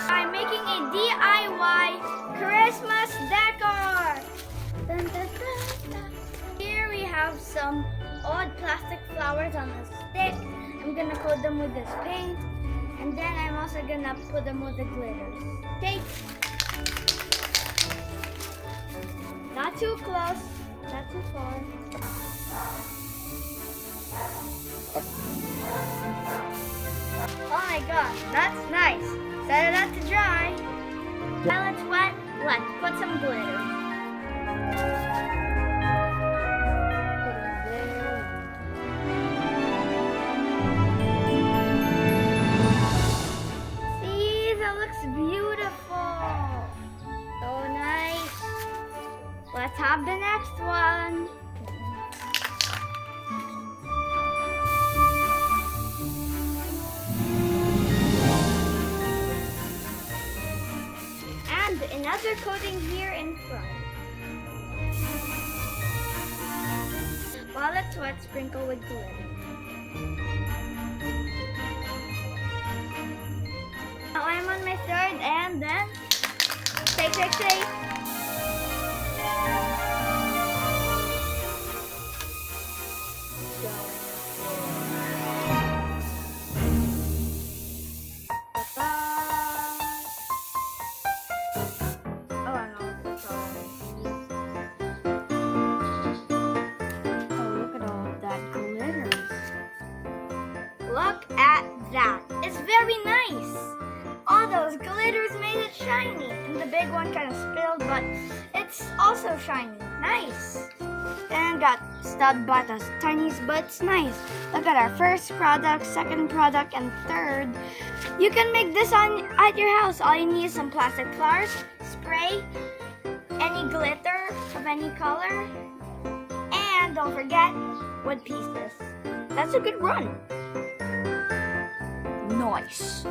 guys! I'm making a DIY Christmas decor! Dun, dun, dun, dun. Here we have some old plastic flowers on a stick. I'm gonna coat them with this paint. And then I'm also gonna put them with the glitters. Take. Not too close, not too far. Oh my gosh, that's nice. Set it up to dry. Now it's wet. Let's put some glitter. See, that looks beautiful. So nice. Let's have the next one. And another coating here in front. While it's wet, sprinkle with glitter. Now I'm on my third, and then shake. Look at that. It's very nice. All those glitters made it shiny. And the big one kind of spilled, but it's also shiny. Nice. And got stubbed by the tinies, but it's nice. Look at our first product, second product, and third. You can make this at your house. All you need is some plastic flowers, spray, any glitter of any color, and don't forget wood pieces. That's a good run. Nice.